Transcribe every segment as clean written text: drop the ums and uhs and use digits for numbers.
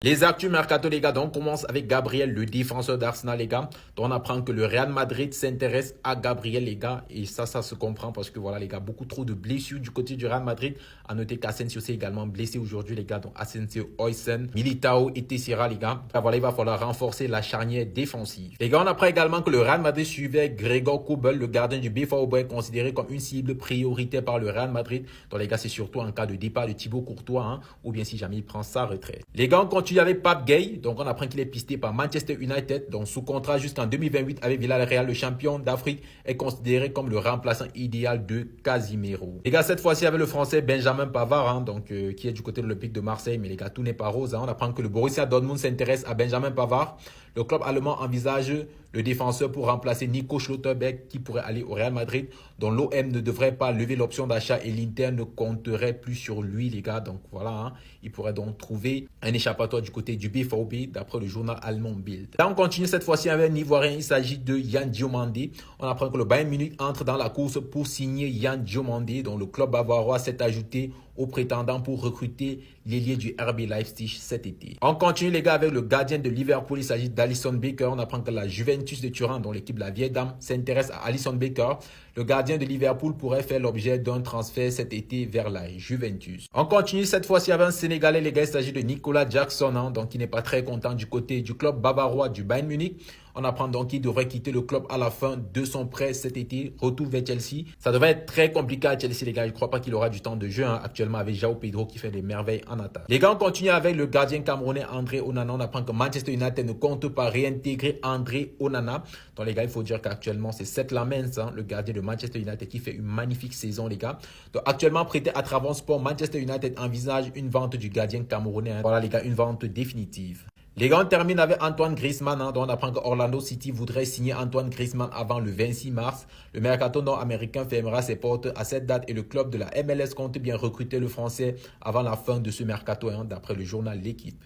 Les actus mercato, les gars, donc, on commence avec Gabriel, le défenseur d'Arsenal, les gars. Donc, on apprend que le Real Madrid s'intéresse à Gabriel, les gars. Et ça se comprend parce que, voilà, les gars, beaucoup trop de blessures du côté du Real Madrid. À noter qu'Asensio s'est également blessé aujourd'hui, les gars. Donc, Asensio, Højsens, Militao et Teixeira, les gars. Donc, voilà, il va falloir renforcer la charnière défensive. Les gars, on apprend également que le Real Madrid suivait Gregor Kobel, le gardien du BVB, considéré comme une cible prioritaire par le Real Madrid. Donc, les gars, c'est surtout en cas de départ de Thibaut Courtois, hein, ou bien si jamais il prend sa retraite. Les gars, on continue avec Pape Gueye. Donc, on apprend qu'il est pisté par Manchester United. Donc, sous contrat jusqu'en 2028 avec Villarreal, le champion d'Afrique est considéré comme le remplaçant idéal de Casimiro. Les gars, cette fois-ci avec le français Benjamin Pavard, hein, donc, qui est du côté de l'Olympique de Marseille. Mais les gars, tout n'est pas rose, hein. On apprend que le Borussia Dortmund s'intéresse à Benjamin Pavard. Le club allemand envisage le défenseur pour remplacer Nico Schlotterbeck qui pourrait aller au Real Madrid, dont l'OM ne devrait pas lever l'option d'achat et l'Inter ne compterait plus sur lui, les gars. Donc voilà, hein, il pourrait donc trouver un échappatoire du côté du BVB d'après le journal allemand Bild. Là, on continue cette fois-ci avec un Ivoirien. Il s'agit de Yann Diomandé. On apprend que le Bayern Munich entre dans la course pour signer Yann Diomandé, dont le club bavarois s'est ajouté aux prétendants pour recruter l'ailier du RB Leipzig cet été. On continue, les gars, avec le gardien de Liverpool. Il s'agit d'Alisson Becker. On apprend que la Juventus de Turin, dont l'équipe de la vieille dame, s'intéresse à Alisson Becker. Le gardien de Liverpool pourrait faire l'objet d'un transfert cet été vers la Juventus. On continue cette fois-ci avec un Sénégalais, les gars. Il s'agit de Nicolas Jackson, hein, donc il n'est pas très content du côté du club bavarois du Bayern Munich. On apprend donc qu'il devrait quitter le club à la fin de son prêt cet été. Retour vers Chelsea. Ça devrait être très compliqué à Chelsea, les gars. Je ne crois pas qu'il aura du temps de jeu, hein, actuellement avec João Pedro qui fait des merveilles en attaque. Les gars, on continue avec le gardien camerounais André Onana. On apprend que Manchester United ne compte pas réintégrer André Onana. Donc les gars, il faut dire qu'actuellement, c'est Seth Lamens, hein, le gardien de Manchester United, qui fait une magnifique saison, les gars. Donc actuellement, prêté à Trabzonspor, Manchester United envisage une vente du gardien camerounais, hein. Voilà, les gars, une vente définitive. Les gars, on termine avec Antoine Griezmann, hein, dont on apprend que Orlando City voudrait signer Antoine Griezmann avant le 26 mars. Le mercato nord-américain fermera ses portes à cette date et le club de la MLS compte bien recruter le Français avant la fin de ce mercato, hein, d'après le journal L'Équipe.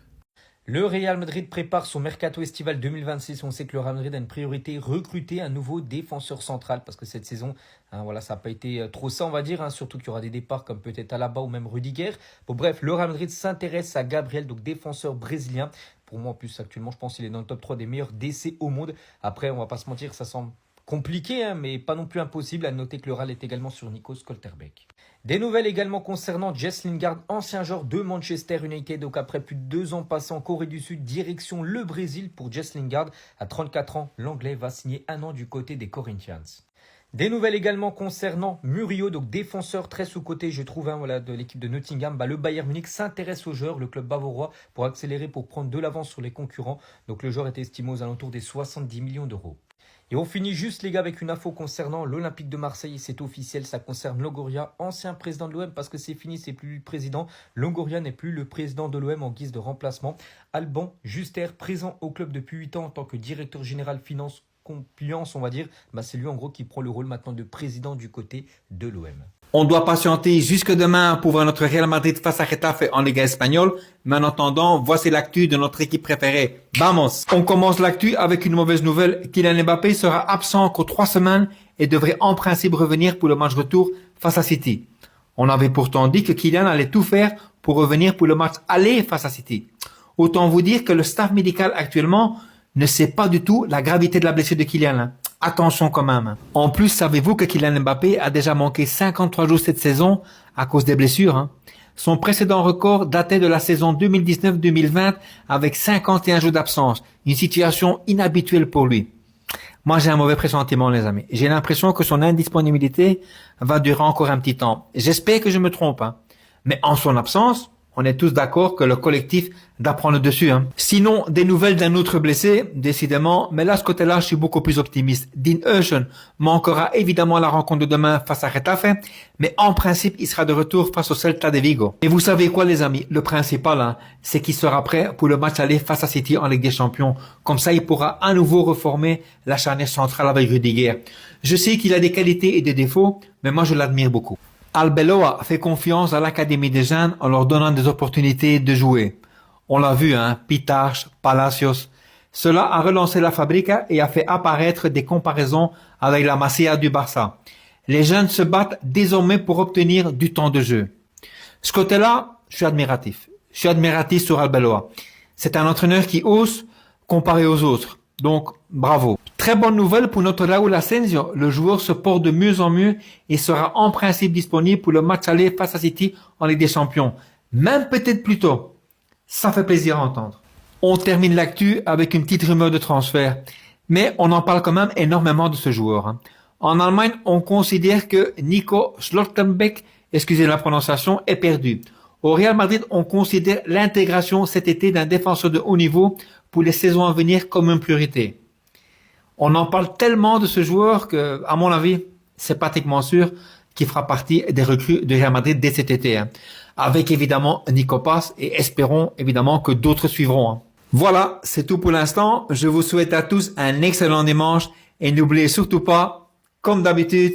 Le Real Madrid prépare son mercato estival 2026. On sait que le Real Madrid a une priorité, recruter un nouveau défenseur central parce que cette saison, hein, voilà, ça n'a pas été trop ça, on va dire, hein, surtout qu'il y aura des départs comme peut-être Alaba ou même Rudiger. Bon, bref, le Real Madrid s'intéresse à Gabriel, donc défenseur brésilien. Pour moi, en plus, actuellement, je pense qu'il est dans le top 3 des meilleurs DC au monde. Après, on va pas se mentir, ça semble compliqué, hein, mais pas non plus impossible. À noter que le Real est également sur Nico Schlotterbeck. Des nouvelles également concernant Jess Lingard, ancien joueur de Manchester United. Donc après plus de 2 ans passés en Corée du Sud, direction le Brésil pour Jess Lingard. À 34 ans, l'Anglais va signer 1 an du côté des Corinthians. Des nouvelles également concernant Murillo, donc défenseur très sous-coté, je trouve, hein, voilà, de l'équipe de Nottingham. Le Bayern Munich s'intéresse au joueur, le club bavarois, pour accélérer, pour prendre de l'avance sur les concurrents. Donc le joueur est estimé aux alentours des 70 millions d'euros. Et on finit juste, les gars, avec une info concernant l'Olympique de Marseille. C'est officiel, ça concerne Longoria, ancien président de l'OM, parce que c'est fini, c'est plus lui le président. Longoria n'est plus le président de l'OM en guise de remplacement. Alban Juster, présent au club depuis 8 ans en tant que directeur général finance compliance, on va dire, c'est lui en gros qui prend le rôle maintenant de président du côté de l'OM. On doit patienter jusque demain pour voir notre Real Madrid face à Getafe en Liga espagnole. Mais en attendant, voici l'actu de notre équipe préférée. Vamos! On commence l'actu avec une mauvaise nouvelle. Kylian Mbappé sera absent encore 3 semaines et devrait en principe revenir pour le match retour face à City. On avait pourtant dit que Kylian allait tout faire pour revenir pour le match aller face à City. Autant vous dire que le staff médical actuellement ne sait pas du tout la gravité de la blessure de Kylian. Attention quand même. En plus, savez-vous que Kylian Mbappé a déjà manqué 53 jours cette saison à cause des blessures. Son précédent record datait de la saison 2019-2020 avec 51 jours d'absence. Une situation inhabituelle pour lui. Moi, j'ai un mauvais pressentiment, les amis. J'ai l'impression que son indisponibilité va durer encore un petit temps. J'espère que je me trompe. Mais en son absence, on est tous d'accord que le collectif doit prendre le dessus. Sinon, des nouvelles d'un autre blessé, décidément, mais là, ce côté-là, je suis beaucoup plus optimiste. Dean Huijsen manquera évidemment à la rencontre de demain face à Getafe, mais en principe, il sera de retour face au Celta de Vigo. Et vous savez quoi, les amis? Le principal, c'est qu'il sera prêt pour le match aller face à City en Ligue des Champions. Comme ça, il pourra à nouveau reformer la charnière centrale avec Rudiger. Je sais qu'il a des qualités et des défauts, mais moi, je l'admire beaucoup. Arbeloa fait confiance à l'Académie des jeunes en leur donnant des opportunités de jouer. On l'a vu, Pittard, Palacios. Cela a relancé la Fabrica et a fait apparaître des comparaisons avec la Masia du Barça. Les jeunes se battent désormais pour obtenir du temps de jeu. Ce côté-là, je suis admiratif. Je suis admiratif sur Arbeloa. C'est un entraîneur qui ose comparé aux autres. Donc, bravo. Très bonne nouvelle pour notre Raúl Asensio. Le joueur se porte de mieux en mieux et sera en principe disponible pour le match aller face à City en Ligue des Champions. Même peut-être plus tôt. Ça fait plaisir à entendre. On termine l'actu avec une petite rumeur de transfert. Mais on en parle quand même énormément de ce joueur. En Allemagne, on considère que Nico Schlotterbeck, excusez la prononciation, est perdu. Au Real Madrid, on considère l'intégration cet été d'un défenseur de haut niveau pour les saisons à venir comme une priorité. On en parle tellement de ce joueur que, à mon avis, c'est pratiquement sûr qu'il fera partie des recrues du Real Madrid dès cet été. Avec évidemment Nico Paz et espérons évidemment que d'autres suivront. Voilà, c'est tout pour l'instant. Je vous souhaite à tous un excellent dimanche et n'oubliez surtout pas, comme d'habitude,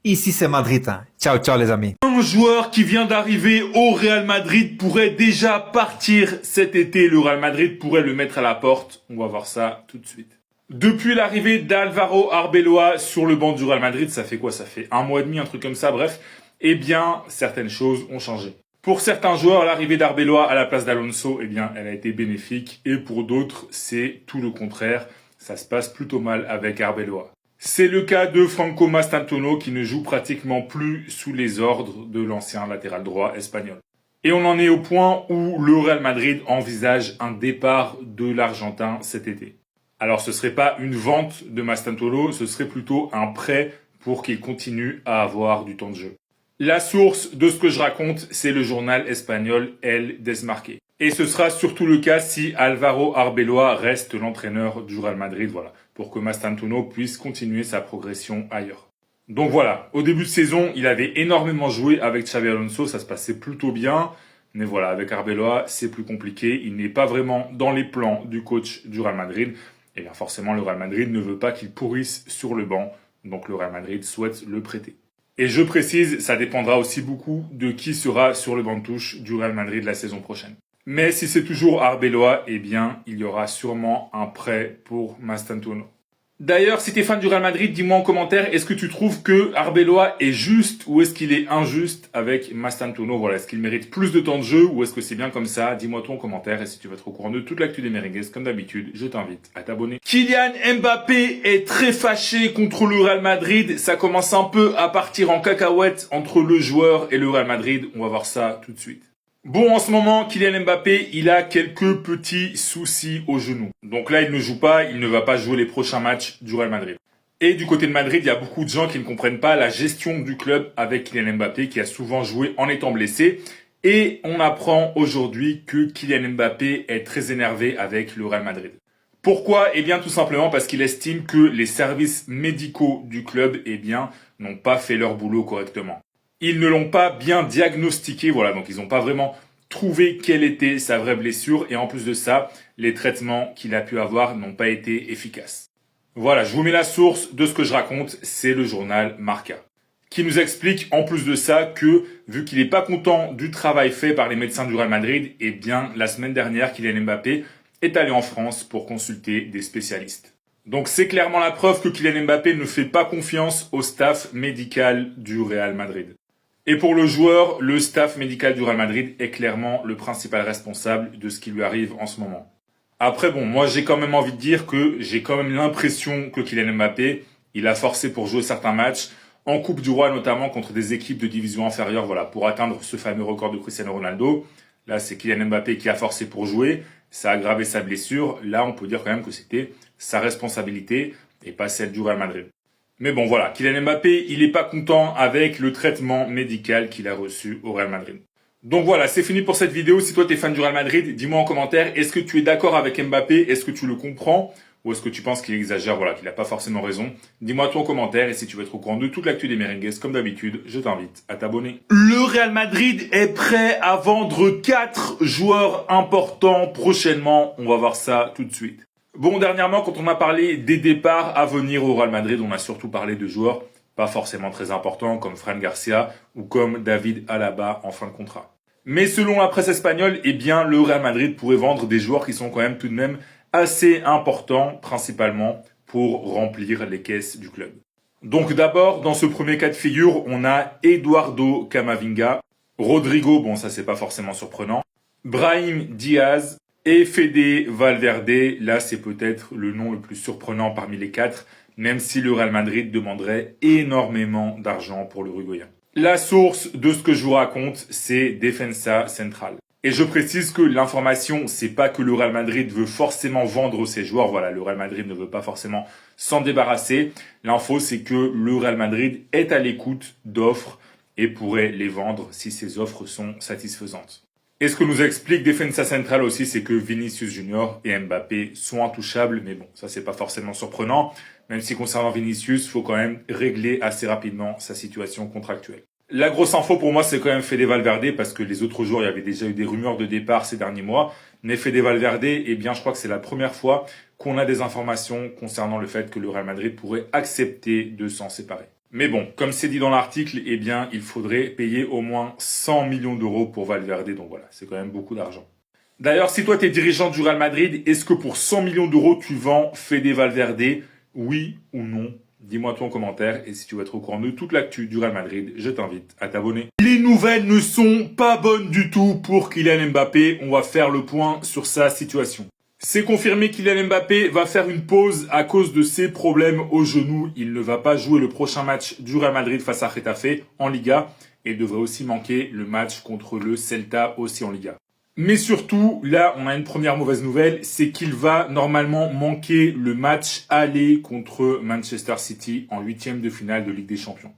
ici c'est Madrid. Ciao, ciao les amis. Un joueur qui vient d'arriver au Real Madrid pourrait déjà partir cet été. Le Real Madrid pourrait le mettre à la porte. On va voir ça tout de suite. Depuis l'arrivée d'Álvaro Arbeloa sur le banc du Real Madrid, ça fait quoi? Ça fait 1 mois et demi, un truc comme ça, bref. Eh bien, certaines choses ont changé. Pour certains joueurs, l'arrivée d'Arbeloa à la place d'Alonso, eh bien, elle a été bénéfique. Et pour d'autres, c'est tout le contraire. Ça se passe plutôt mal avec Arbeloa. C'est le cas de Franco Mastantuono qui ne joue pratiquement plus sous les ordres de l'ancien latéral droit espagnol. Et on en est au point où le Real Madrid envisage un départ de l'Argentin cet été. Alors ce serait pas une vente de Mastantuono, ce serait plutôt un prêt pour qu'il continue à avoir du temps de jeu. La source de ce que je raconte, c'est le journal espagnol El Desmarque. Et ce sera surtout le cas si Álvaro Arbeloa reste l'entraîneur du Real Madrid, voilà, pour que Mastantuono puisse continuer sa progression ailleurs. Donc voilà, au début de saison, il avait énormément joué avec Xabi Alonso, ça se passait plutôt bien. Mais voilà, avec Arbeloa, c'est plus compliqué. Il n'est pas vraiment dans les plans du coach du Real Madrid. Et bien forcément, le Real Madrid ne veut pas qu'il pourrisse sur le banc. Donc le Real Madrid souhaite le prêter. Et je précise, ça dépendra aussi beaucoup de qui sera sur le banc de touche du Real Madrid la saison prochaine. Mais si c'est toujours Arbeloa, eh bien, il y aura sûrement un prêt pour Mastantuono. D'ailleurs, si tu es fan du Real Madrid, dis-moi en commentaire, est-ce que tu trouves que Arbeloa est juste ou est-ce qu'il est injuste avec Mastantuono? Voilà, est-ce qu'il mérite plus de temps de jeu ou est-ce que c'est bien comme ça? Dis-moi tout en commentaire et si tu veux être au courant de toute l'actu des Merengues, comme d'habitude, je t'invite à t'abonner. Kylian Mbappé est très fâché contre le Real Madrid. Ça commence un peu à partir en cacahuète entre le joueur et le Real Madrid. On va voir ça tout de suite. Bon, en ce moment, Kylian Mbappé, il a quelques petits soucis au genou. Donc là, il ne joue pas, il ne va pas jouer les prochains matchs du Real Madrid. Et du côté de Madrid, il y a beaucoup de gens qui ne comprennent pas la gestion du club avec Kylian Mbappé, qui a souvent joué en étant blessé. Et on apprend aujourd'hui que Kylian Mbappé est très énervé avec le Real Madrid. Pourquoi? Eh bien, tout simplement parce qu'il estime que les services médicaux du club, eh bien, n'ont pas fait leur boulot correctement. Ils ne l'ont pas bien diagnostiqué, voilà, donc ils n'ont pas vraiment trouvé quelle était sa vraie blessure et en plus de ça, les traitements qu'il a pu avoir n'ont pas été efficaces. Voilà, je vous mets la source de ce que je raconte, c'est le journal Marca, qui nous explique en plus de ça que, vu qu'il n'est pas content du travail fait par les médecins du Real Madrid, eh bien, la semaine dernière, Kylian Mbappé est allé en France pour consulter des spécialistes. Donc c'est clairement la preuve que Kylian Mbappé ne fait pas confiance au staff médical du Real Madrid. Et pour le joueur, le staff médical du Real Madrid est clairement le principal responsable de ce qui lui arrive en ce moment. Après bon, moi j'ai quand même envie de dire que j'ai quand même l'impression que Kylian Mbappé, il a forcé pour jouer certains matchs, en Coupe du Roi notamment contre des équipes de division inférieure, voilà, pour atteindre ce fameux record de Cristiano Ronaldo. Là c'est Kylian Mbappé qui a forcé pour jouer, ça a aggravé sa blessure, là on peut dire quand même que c'était sa responsabilité et pas celle du Real Madrid. Mais bon voilà, Kylian Mbappé, il n'est pas content avec le traitement médical qu'il a reçu au Real Madrid. Donc voilà, c'est fini pour cette vidéo. Si toi tu es fan du Real Madrid, dis-moi en commentaire, est-ce que tu es d'accord avec Mbappé? Est-ce que tu le comprends? Ou est-ce que tu penses qu'il exagère, voilà, qu'il n'a pas forcément raison? Dis-moi tout en commentaire et si tu veux être au courant de toute l'actu des Merengues, comme d'habitude, je t'invite à t'abonner. Le Real Madrid est prêt à vendre 4 joueurs importants prochainement. On va voir ça tout de suite. Bon, dernièrement, quand on a parlé des départs à venir au Real Madrid, on a surtout parlé de joueurs pas forcément très importants comme Fran Garcia ou comme David Alaba en fin de contrat. Mais selon la presse espagnole, eh bien, le Real Madrid pourrait vendre des joueurs qui sont quand même tout de même assez importants, principalement pour remplir les caisses du club. Donc d'abord, dans ce premier cas de figure, on a Eduardo Camavinga, Rodrigo, bon ça c'est pas forcément surprenant, Brahim Diaz, Et Fede Valverde, là c'est peut-être le nom le plus surprenant parmi les quatre, même si le Real Madrid demanderait énormément d'argent pour l'Uruguayen. La source de ce que je vous raconte, c'est Defensa Central. Et je précise que l'information, c'est pas que le Real Madrid veut forcément vendre ses joueurs. Voilà, le Real Madrid ne veut pas forcément s'en débarrasser. L'info, c'est que le Real Madrid est à l'écoute d'offres et pourrait les vendre si ces offres sont satisfaisantes. Et ce que nous explique Defensa Central aussi, c'est que Vinicius Junior et Mbappé sont intouchables. Mais bon, ça c'est pas forcément surprenant. Même si concernant Vinicius, il faut quand même régler assez rapidement sa situation contractuelle. La grosse info pour moi, c'est quand même Fede Valverde, parce que les autres jours, il y avait déjà eu des rumeurs de départ ces derniers mois. Mais Fede Valverde, eh bien, je crois que c'est la première fois qu'on a des informations concernant le fait que le Real Madrid pourrait accepter de s'en séparer. Mais bon, comme c'est dit dans l'article, eh bien, il faudrait payer au moins 100 millions d'euros pour Valverde. Donc voilà, c'est quand même beaucoup d'argent. D'ailleurs, si toi, tu es dirigeant du Real Madrid, est-ce que pour 100 millions d'euros, tu vends Fede Valverde? Oui ou non? Dis-moi tout en commentaire, et si tu veux être au courant de toute l'actu du Real Madrid, je t'invite à t'abonner. Les nouvelles ne sont pas bonnes du tout pour Kylian Mbappé. On va faire le point sur sa situation. C'est confirmé, Kylian Mbappé va faire une pause à cause de ses problèmes au genou. Il ne va pas jouer le prochain match du Real Madrid face à Getafe en Liga, et devrait aussi manquer le match contre le Celta aussi en Liga. Mais surtout, là, on a une première mauvaise nouvelle, c'est qu'il va normalement manquer le match aller contre Manchester City en 8e de finale de Ligue des Champions.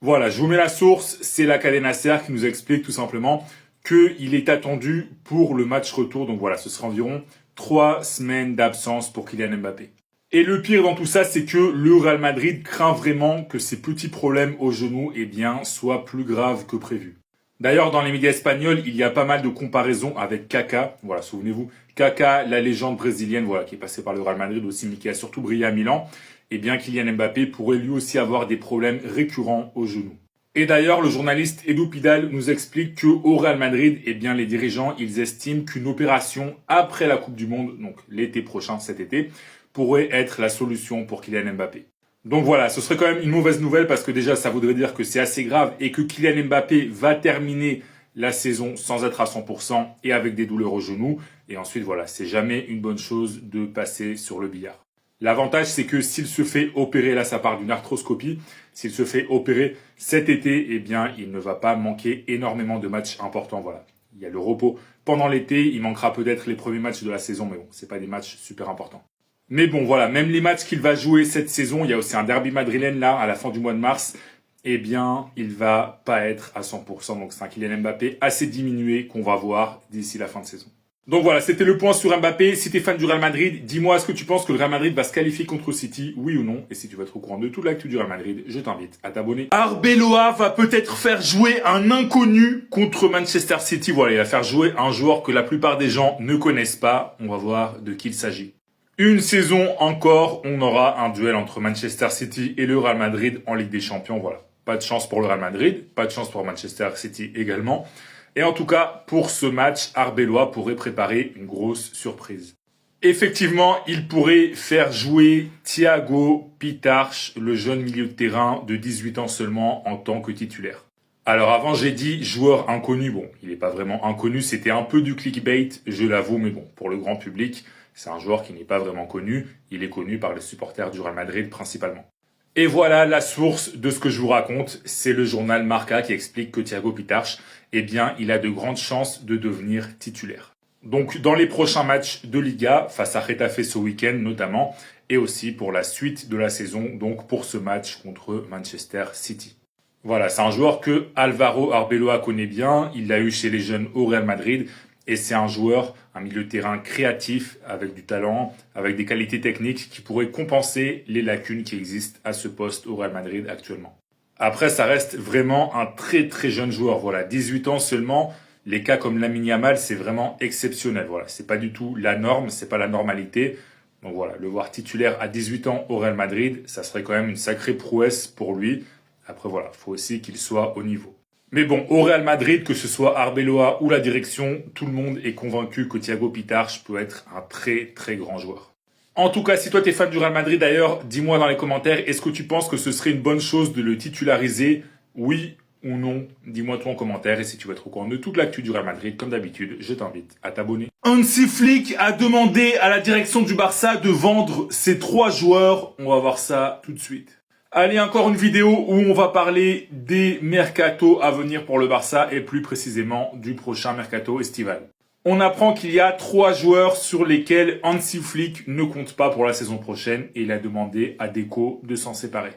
Voilà, je vous mets la source, c'est la Cadena Ser qui nous explique tout simplement qu'il est attendu pour le match retour. Donc voilà, ce sera environ 3 semaines d'absence pour Kylian Mbappé. Et le pire dans tout ça, c'est que le Real Madrid craint vraiment que ces petits problèmes au genou, eh bien, soient plus graves que prévu. D'ailleurs, dans les médias espagnols, il y a pas mal de comparaisons avec Kaka. Voilà, souvenez-vous, Kaka, la légende brésilienne, voilà, qui est passée par le Real Madrid aussi, mais qui a surtout brillé à Milan. Eh bien, Kylian Mbappé pourrait lui aussi avoir des problèmes récurrents au genou. Et d'ailleurs, le journaliste Edu Pidal nous explique que au Real Madrid, eh bien, les dirigeants, ils estiment qu'une opération après la Coupe du Monde, donc l'été prochain, cet été, pourrait être la solution pour Kylian Mbappé. Donc voilà, ce serait quand même une mauvaise nouvelle parce que déjà, ça voudrait dire que c'est assez grave et que Kylian Mbappé va terminer la saison sans être à 100% et avec des douleurs au genou. Et ensuite, voilà, c'est jamais une bonne chose de passer sur le billard. L'avantage, c'est que s'il se fait opérer, là, ça part d'une arthroscopie, s'il se fait opérer cet été, eh bien, il ne va pas manquer énormément de matchs importants, voilà. Il y a le repos pendant l'été, il manquera peut-être les premiers matchs de la saison, mais bon, c'est pas des matchs super importants. Mais bon, voilà, même les matchs qu'il va jouer cette saison, il y a aussi un derby madrilène là, à la fin du mois de mars, eh bien, il va pas être à 100%. Donc, c'est un Kylian Mbappé assez diminué qu'on va voir d'ici la fin de saison. Donc voilà, c'était le point sur Mbappé. Si t'es fan du Real Madrid, dis-moi, est-ce que tu penses que le Real Madrid va se qualifier contre City, oui ou non? Et si tu veux être au courant de toute l'actu du Real Madrid, je t'invite à t'abonner. Arbeloa va peut-être faire jouer un inconnu contre Manchester City. Voilà, il va faire jouer un joueur que la plupart des gens ne connaissent pas. On va voir de qui il s'agit. Une saison encore, on aura un duel entre Manchester City et le Real Madrid en Ligue des Champions. Voilà, pas de chance pour le Real Madrid, pas de chance pour Manchester City également. Et en tout cas, pour ce match, Arbeloa pourrait préparer une grosse surprise. Effectivement, il pourrait faire jouer Thiago Pitarch, le jeune milieu de terrain de 18 ans seulement, en tant que titulaire. Alors avant, j'ai dit joueur inconnu. Bon, il n'est pas vraiment inconnu, c'était un peu du clickbait, je l'avoue, mais bon, pour le grand public, c'est un joueur qui n'est pas vraiment connu. Il est connu par les supporters du Real Madrid principalement. Et voilà la source de ce que je vous raconte. C'est le journal Marca qui explique que Thiago Pitarch, eh bien, il a de grandes chances de devenir titulaire. Donc, dans les prochains matchs de Liga, face à Getafe ce week-end notamment, et aussi pour la suite de la saison, donc pour ce match contre Manchester City. Voilà, c'est un joueur que Álvaro Arbeloa connaît bien. Il l'a eu chez les jeunes au Real Madrid. Et c'est un joueur, un milieu de terrain créatif, avec du talent, avec des qualités techniques qui pourraient compenser les lacunes qui existent à ce poste au Real Madrid actuellement. Après, ça reste vraiment un très très jeune joueur. Voilà, 18 ans seulement. Les cas comme Lamine Yamal, c'est vraiment exceptionnel. Voilà, c'est pas du tout la norme, c'est pas la normalité. Donc voilà, le voir titulaire à 18 ans au Real Madrid, ça serait quand même une sacrée prouesse pour lui. Après voilà, faut aussi qu'il soit au niveau. Mais bon, au Real Madrid, que ce soit Arbeloa ou la direction, tout le monde est convaincu que Thiago Pitarch peut être un très très grand joueur. En tout cas, si toi t'es fan du Real Madrid d'ailleurs, dis-moi dans les commentaires, est-ce que tu penses que ce serait une bonne chose de le titulariser, oui ou non? Dis-moi tout en commentaire. Et si tu veux être au courant de toute l'actu du Real Madrid, comme d'habitude, je t'invite à t'abonner. Hansi Flick a demandé à la direction du Barça de vendre ses 3 joueurs. On va voir ça tout de suite. Allez, encore une vidéo où on va parler des mercatos à venir pour le Barça et plus précisément du prochain mercato estival. On apprend qu'il y a 3 joueurs sur lesquels Hansi Flick ne compte pas pour la saison prochaine et il a demandé à Deco de s'en séparer.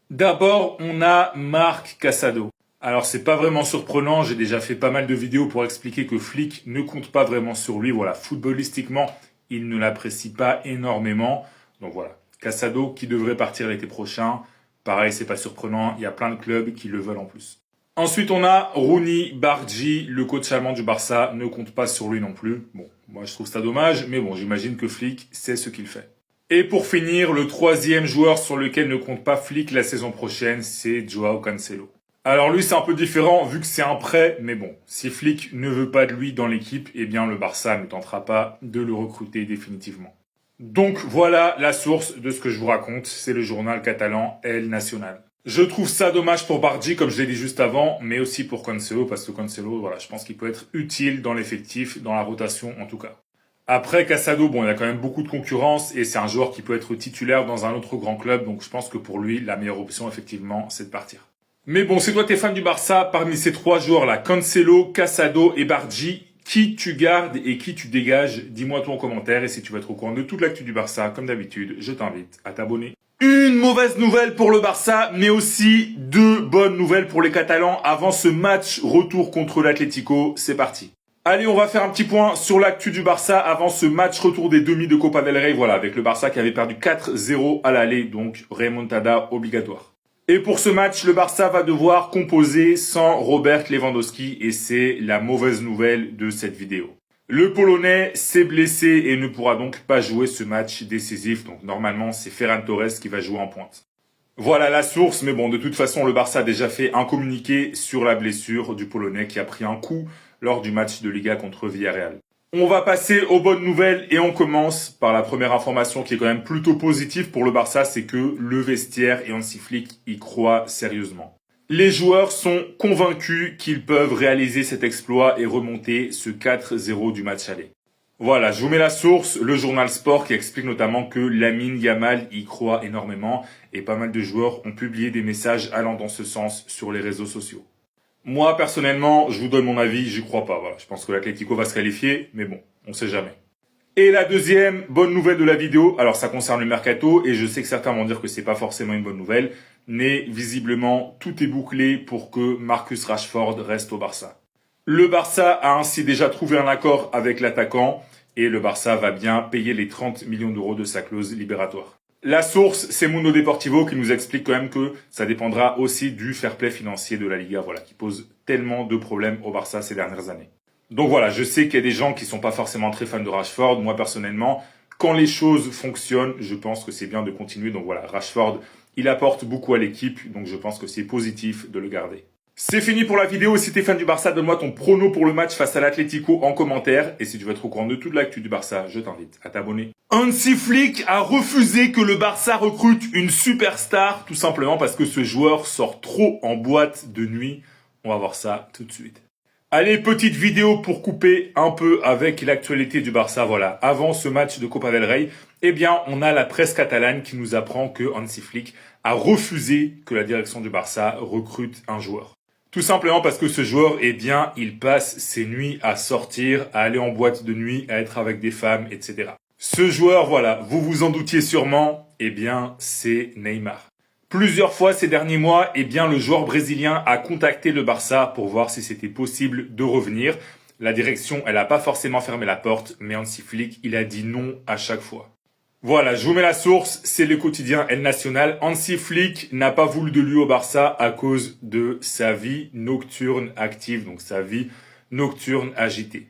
D'abord, on a Marc Casado. Alors, c'est pas vraiment surprenant, j'ai déjà fait pas mal de vidéos pour expliquer que Flick ne compte pas vraiment sur lui. Voilà, footballistiquement, il ne l'apprécie pas énormément. Donc voilà, Casado qui devrait partir l'été prochain. Pareil, c'est pas surprenant, il y a plein de clubs qui le veulent en plus. Ensuite, on a Rooney Bargi, le coach allemand du Barça, ne compte pas sur lui non plus. Bon, moi je trouve ça dommage, mais bon, j'imagine que Flick sait ce qu'il fait. Et pour finir, le 3e joueur sur lequel ne compte pas Flick la saison prochaine, c'est Joao Cancelo. Alors lui, c'est un peu différent vu que c'est un prêt, mais bon, si Flick ne veut pas de lui dans l'équipe, eh bien le Barça ne tentera pas de le recruter définitivement. Donc voilà la source de ce que je vous raconte, c'est le journal catalan El Nacional. Je trouve ça dommage pour Bargi, comme je l'ai dit juste avant, mais aussi pour Cancelo, parce que Cancelo, voilà, je pense qu'il peut être utile dans l'effectif, dans la rotation en tout cas. Après, Casado, bon, il y a quand même beaucoup de concurrence, et c'est un joueur qui peut être titulaire dans un autre grand club, donc je pense que pour lui, la meilleure option, effectivement, c'est de partir. Mais bon, si toi t'es fan du Barça, parmi ces 3 joueurs-là, Cancelo, Casado et Bargi, qui tu gardes et qui tu dégages, dis-moi tout en commentaire. Et si tu veux être au courant de toute l'actu du Barça, comme d'habitude, je t'invite à t'abonner. Une mauvaise nouvelle pour le Barça, mais aussi 2 bonnes nouvelles pour les Catalans avant ce match retour contre l'Atlético. C'est parti. Allez, on va faire un petit point sur l'actu du Barça avant ce match retour des demi de Copa del Rey. Voilà, avec le Barça qui avait perdu 4-0 à l'aller, donc remontada obligatoire. Et pour ce match, le Barça va devoir composer sans Robert Lewandowski et c'est la mauvaise nouvelle de cette vidéo. Le Polonais s'est blessé et ne pourra donc pas jouer ce match décisif. Donc normalement, c'est Ferran Torres qui va jouer en pointe. Voilà la source, mais bon, de toute façon, le Barça a déjà fait un communiqué sur la blessure du Polonais qui a pris un coup lors du match de Liga contre Villarreal. On va passer aux bonnes nouvelles et on commence par la première information qui est quand même plutôt positive pour le Barça, c'est que le vestiaire et Hansi Flick y croient sérieusement. Les joueurs sont convaincus qu'ils peuvent réaliser cet exploit et remonter ce 4-0 du match aller. Voilà, je vous mets la source, le journal Sport qui explique notamment que Lamine Yamal y croit énormément et pas mal de joueurs ont publié des messages allant dans ce sens sur les réseaux sociaux. Moi, personnellement, je vous donne mon avis, j'y crois pas. Voilà, je pense que l'Atlético va se qualifier, mais bon, on sait jamais. Et la deuxième bonne nouvelle de la vidéo, alors ça concerne le mercato, et je sais que certains vont dire que c'est pas forcément une bonne nouvelle, mais visiblement, tout est bouclé pour que Marcus Rashford reste au Barça. Le Barça a ainsi déjà trouvé un accord avec l'attaquant, et le Barça va bien payer les 30 millions d'euros de sa clause libératoire. La source, c'est Mundo Deportivo qui nous explique quand même que ça dépendra aussi du fair play financier de la Liga, voilà, qui pose tellement de problèmes au Barça ces dernières années. Donc voilà, je sais qu'il y a des gens qui sont pas forcément très fans de Rashford. Moi, personnellement, quand les choses fonctionnent, je pense que c'est bien de continuer. Donc voilà, Rashford, il apporte beaucoup à l'équipe, donc je pense que c'est positif de le garder. C'est fini pour la vidéo. Si t'es fan du Barça, donne-moi ton prono pour le match face à l'Atlético en commentaire. Et si tu veux être au courant de toute l'actu du Barça, je t'invite à t'abonner. Hansi Flick a refusé que le Barça recrute une superstar, tout simplement parce que ce joueur sort trop en boîte de nuit. On va voir ça tout de suite. Allez, petite vidéo pour couper un peu avec l'actualité du Barça. Voilà, avant ce match de Copa del Rey, eh bien, on a la presse catalane qui nous apprend que Hansi Flick a refusé que la direction du Barça recrute un joueur. Tout simplement parce que ce joueur, eh bien, il passe ses nuits à sortir, à aller en boîte de nuit, à être avec des femmes, etc. Ce joueur, voilà, vous vous en doutiez sûrement, eh bien, c'est Neymar. Plusieurs fois ces derniers mois, eh bien, le joueur brésilien a contacté le Barça pour voir si c'était possible de revenir. La direction, elle n'a pas forcément fermé la porte, mais Hansi Flick, il a dit non à chaque fois. Voilà, je vous mets la source, c'est le quotidien El Nacional. Hansi Flick n'a pas voulu de lui au Barça à cause de sa vie nocturne active, donc sa vie nocturne agitée.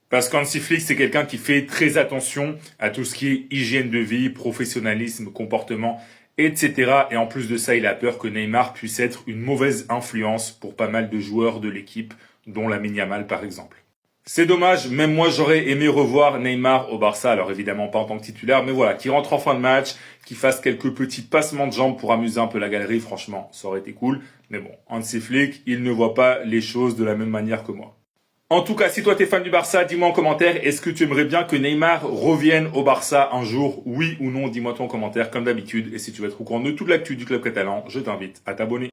Parce qu'Hansi Flick, c'est quelqu'un qui fait très attention à tout ce qui est hygiène de vie, professionnalisme, comportement, etc. Et en plus de ça, il a peur que Neymar puisse être une mauvaise influence pour pas mal de joueurs de l'équipe, dont Lamine Yamal par exemple. C'est dommage, même moi j'aurais aimé revoir Neymar au Barça, alors évidemment pas en tant que titulaire, mais voilà, qui rentre en fin de match, qui fasse quelques petits passements de jambes pour amuser un peu la galerie, franchement, ça aurait été cool. Mais bon, Hansi Flick, il ne voit pas les choses de la même manière que moi. En tout cas, si toi t'es fan du Barça, dis-moi en commentaire, est-ce que tu aimerais bien que Neymar revienne au Barça un jour, oui ou non, dis-moi ton commentaire comme d'habitude. Et si tu veux être au courant de toute l'actu du club catalan, je t'invite à t'abonner.